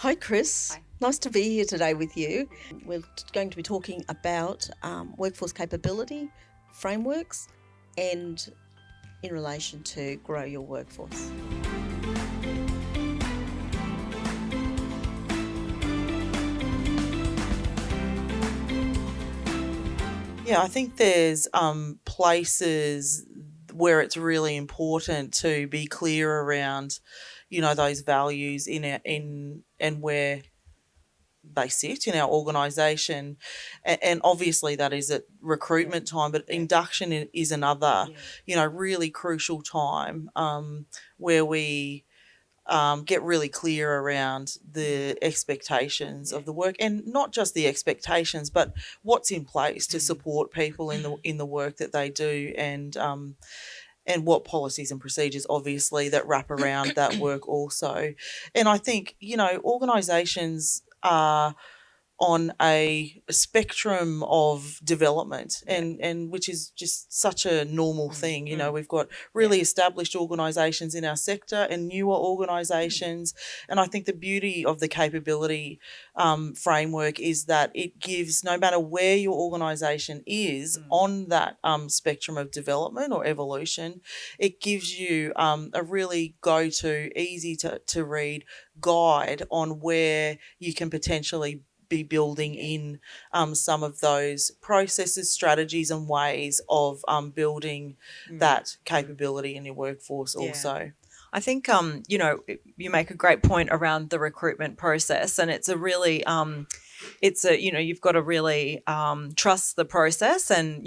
Hi, Chris. Hi. Nice to be here today with you. We're going to be talking about workforce capability frameworks and in relation to grow your workforce. Yeah, I think there's places where it's really important to be clear around, those values in and where they sit in our organisation, and obviously that is at recruitment time, but induction is another, really crucial time where we get really clear around the expectations of the work, and not just the expectations, but what's in place to support people in the work that they do, and what policies and procedures obviously that wrap around that work also. And I think, organisations are on a spectrum of development, and which is just such a normal thing. We've got really established organisations in our sector and newer organisations, and I think the beauty of the capability framework is that it gives, no matter where your organisation is on that spectrum of development or evolution, it gives you a really go-to, easy to read guide on where you can potentially be building in some of those processes, strategies and ways of building that capability in your workforce also. I think, you make a great point around the recruitment process, and it's a really, you've got to really trust the process and,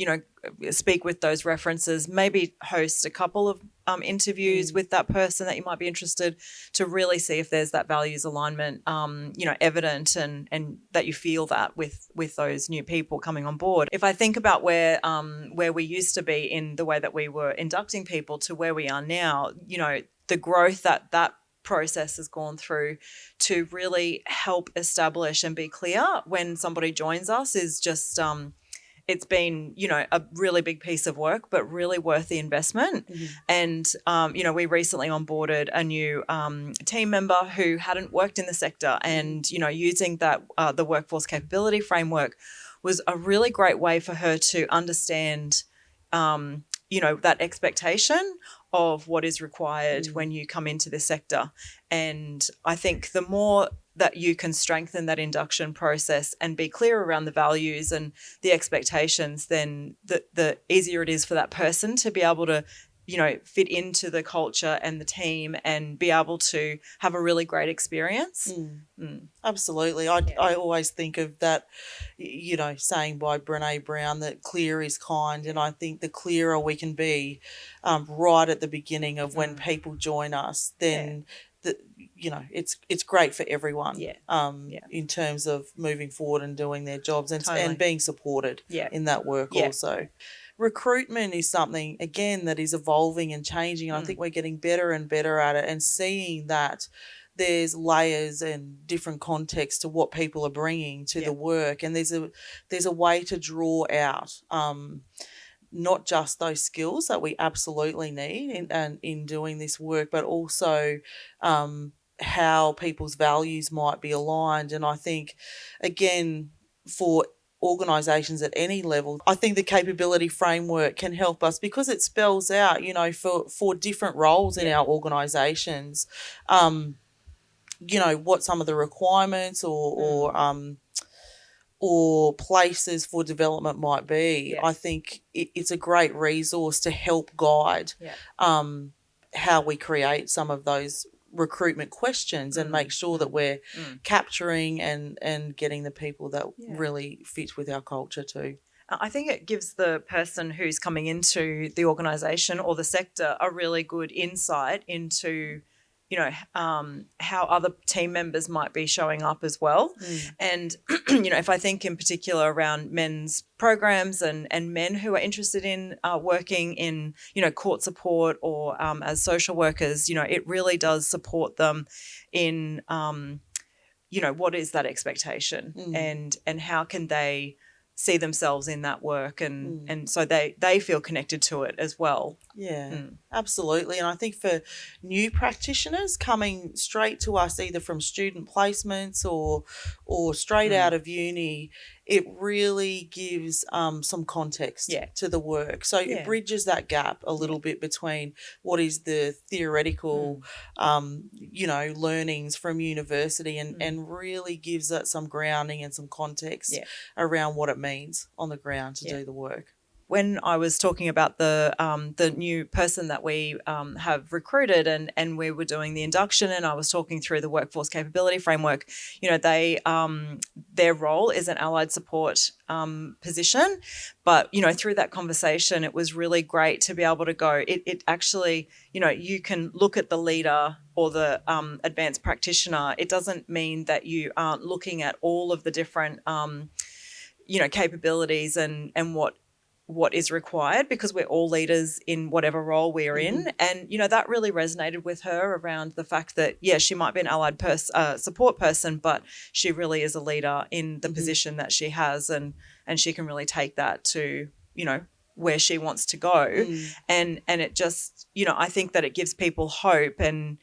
speak with those references, maybe host a couple of interviews with that person that you might be interested to really see if there's that values alignment, evident and that you feel that with those new people coming on board. If I think about where we used to be in the way that we were inducting people to where we are now, the growth that process has gone through to really help establish and be clear when somebody joins us is just it's been, a really big piece of work, but really worth the investment. And, we recently onboarded a new team member who hadn't worked in the sector, and, using that the workforce capability framework was a really great way for her to understand, that expectation of what is required when you come into this sector. And I think the more that you can strengthen that induction process and be clear around the values and the expectations, then the easier it is for that person to be able to, fit into the culture and the team and be able to have a really great experience. Absolutely. I always think of that, saying by Brene Brown that clear is kind, and I think the clearer we can be right at the beginning of when people join us, then it's great for everyone in terms of moving forward and doing their jobs and being supported in that work also. Recruitment is something, again, that is evolving and changing, and I think we're getting better and better at it, and seeing that there's layers and different contexts to what people are bringing to the work, and there's a way to draw out not just those skills that we absolutely need in doing this work, but also how people's values might be aligned. And I think, again, for organisations at any level, I think the capability framework can help us because it spells out, for different roles in our organisations, what some of the requirements or places for development might be. I think it's a great resource to help guide how we create some of those recruitment questions and make sure that we're capturing and getting the people that really fit with our culture too. I think it gives the person who's coming into the organisation or the sector a really good insight into how other team members might be showing up as well. And, if I think in particular around men's programs and men who are interested in working in, court support or as social workers, it really does support them in, what is that expectation and how can they see themselves in that work, and so they feel connected to it as well. Yeah, absolutely. And I think for new practitioners coming straight to us either from student placements or straight out of uni, it really gives some context to the work. So it bridges that gap a little bit between what is the theoretical, learnings from university and really gives it some grounding and some context around what it means on the ground to do the work. When I was talking about the new person that we have recruited and we were doing the induction, and I was talking through the workforce capability framework, they their role is an allied support position, but through that conversation it was really great to be able to go, it actually, you can look at the leader or the advanced practitioner. It doesn't mean that you aren't looking at all of the different capabilities and what is required, because we're all leaders in whatever role we're in. And, that really resonated with her around the fact that, she might be an allied support person, but she really is a leader in the position that she has, and she can really take that to, where she wants to go. And it just, I think that it gives people hope and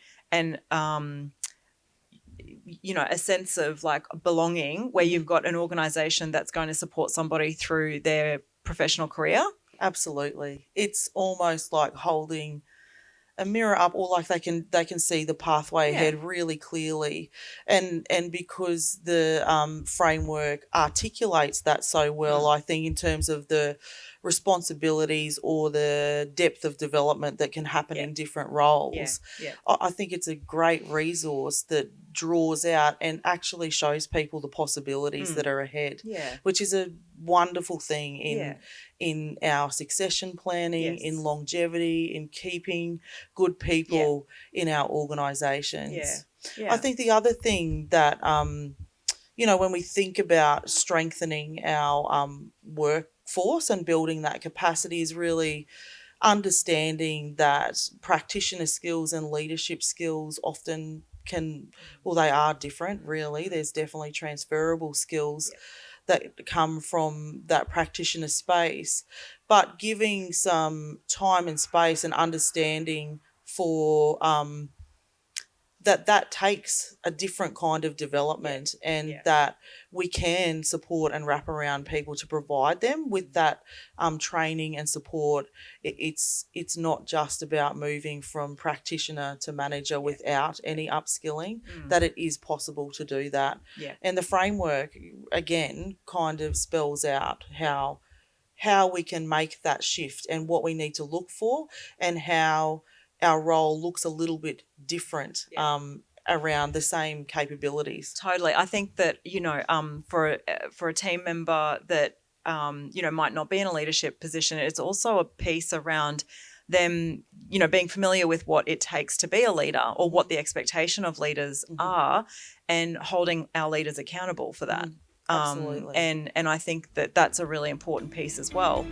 a sense of like belonging, where you've got an organisation that's going to support somebody through their professional career. Absolutely. It's almost like holding a mirror up, or like they can see the pathway ahead really clearly, and because the framework articulates that so well, I think in terms of the responsibilities or the depth of development that can happen in different roles. I think it's a great resource that draws out and actually shows people the possibilities that are ahead, which is a wonderful thing in our succession planning, in longevity, in keeping good people in our organisations. I think the other thing that, when we think about strengthening our workforce and building that capacity, is really understanding that practitioner skills and leadership skills often they are different, really. There's definitely transferable skills that come from that practitioner space, but giving some time and space and understanding for that takes a different kind of development, and that we can support and wrap around people to provide them with that training and support. It's not just about moving from practitioner to manager without any upskilling, that it is possible to do that. And the framework, again, kind of spells out how we can make that shift and what we need to look for, and how our role looks a little bit different around the same capabilities. Totally. I think that, for a team member that, might not be in a leadership position, it's also a piece around them, being familiar with what it takes to be a leader, or what the expectation of leaders are, and holding our leaders accountable for that. Absolutely. And I think that that's a really important piece as well.